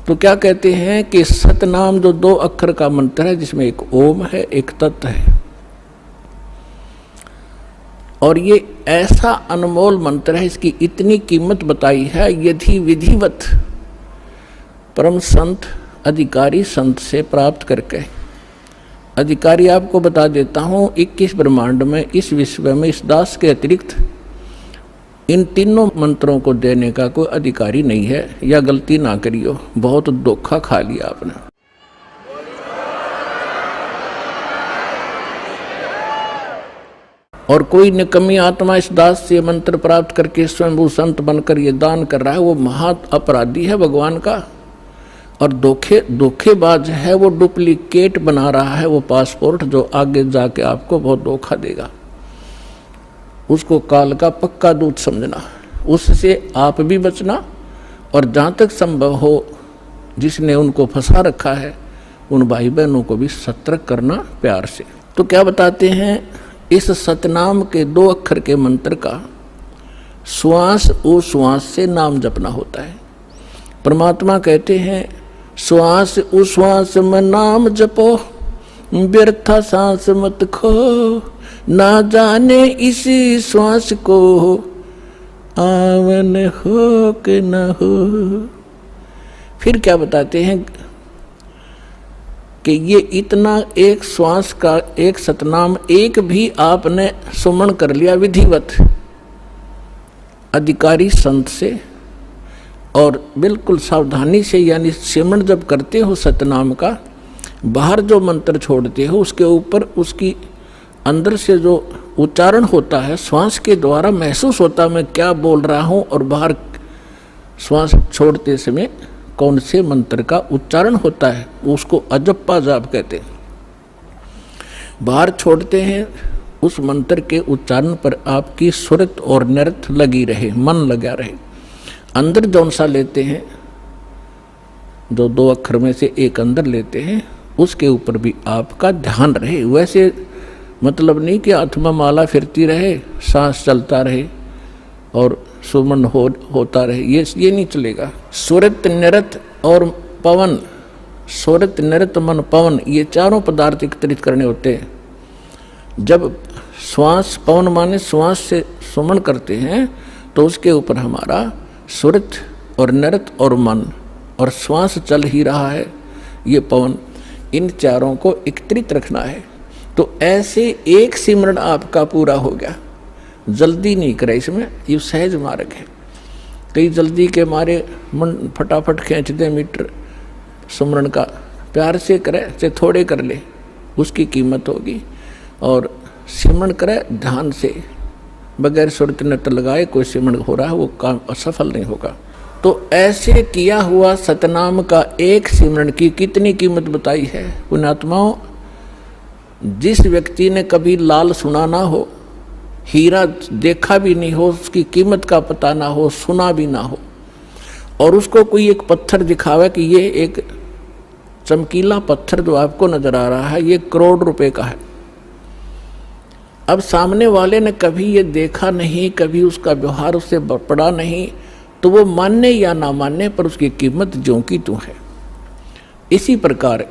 तो क्या कहते हैं कि सतनाम जो 2 अक्षर का मंत्र है, जिसमें एक ओम है, एक तत् है, और ये ऐसा अनमोल मंत्र है, इसकी इतनी कीमत बताई है। यदि विधिवत परम संत अधिकारी संत से प्राप्त करके, अधिकारी आपको बता देता हूँ 21 ब्रह्मांड में, इस विश्व में, इस दास के अतिरिक्त इन तीनों मंत्रों को देने का कोई अधिकारी नहीं है। या गलती ना करियो, बहुत धोखा खा लिया आपने। और कोई निकम्मी आत्मा इस दास से मंत्र प्राप्त करके स्वयंभू संत बनकर ये दान कर रहा है, वो महा अपराधी है भगवान का, और धोखेबाज है, वो डुप्लीकेट बना रहा है वो पासपोर्ट, जो आगे जाके आपको बहुत धोखा देगा। उसको काल का पक्का दूत समझना, उससे आप भी बचना, और जहाँ तक संभव हो जिसने उनको फंसा रखा है उन भाई बहनों को भी सतर्क करना प्यार से। तो क्या बताते हैं, इस सतनाम के 2 अक्षर के मंत्र का श्वास उश्वास से नाम जपना होता है। परमात्मा कहते हैं श्वास उश्वास में नाम जपो, व्यर्था सांस मत खो, ना जाने इसी श्वास को आवन हो कि न हो। फिर क्या बताते हैं कि ये इतना एक श्वास का एक सतनाम एक भी आपने सुमन कर लिया विधिवत अधिकारी संत से, और बिल्कुल सावधानी से, यानी सिमरण जब करते हो सतनाम का, बाहर जो मंत्र छोड़ते हो उसके ऊपर उसकी अंदर से जो उच्चारण होता है, श्वास के द्वारा महसूस होता है मैं क्या बोल रहा हूँ, और बाहर श्वास छोड़ते समय कौन से मंत्र का उच्चारण होता है, उसको अजप्पा जाप कहते हैं। बाहर छोड़ते हैं उस मंत्र के उच्चारण पर आपकी सुरत और नृत लगी रहे, मन लगा रहे। अंदर जौन सा लेते हैं, जो 2 अक्षर में से एक अंदर लेते हैं, उसके ऊपर भी आपका ध्यान रहे। वैसे मतलब नहीं कि आत्मा माला फिरती रहे, सांस चलता रहे और सुमन होता रहे, ये नहीं चलेगा। सुरत नृत और पवन, सुरत नृत मन पवन, ये चारों पदार्थ एकत्रित करने होते हैं। जब श्वास, पवन माने श्वास से सुमन करते हैं, तो उसके ऊपर हमारा सुरत और नृत और मन, और श्वास चल ही रहा है, ये पवन, इन चारों को एकत्रित रखना है। तो ऐसे एक सिमरण आपका पूरा हो गया। जल्दी नहीं करे इसमें, ये सहज मार्ग है। कई जल्दी के मारे मन फटाफट खींच दे मीटर सिमरण का, प्यार से करे चाहे थोड़े कर ले, उसकी कीमत होगी। और सिमरण करे ध्यान से, बगैर सुरत नृत लगाए कोई सिमरण हो रहा है, वो काम असफल नहीं होगा। तो ऐसे किया हुआ सतनाम का एक सिमरण की कितनी कीमत बताई है पुण्यात्माओं। जिस व्यक्ति ने कभी लाल सुना ना हो, हीरा देखा भी नहीं हो, उसकी कीमत का पता ना हो, सुना भी ना हो, और उसको कोई एक पत्थर दिखावे कि ये एक चमकीला पत्थर जो आपको नजर आ रहा है, ये करोड़ रुपए का है। अब सामने वाले ने कभी ये देखा नहीं, कभी उसका व्यवहार उससे पड़ा नहीं, तो वो मानने या ना मानने पर उसकी कीमत ज्यों की त्यों है। इसी प्रकार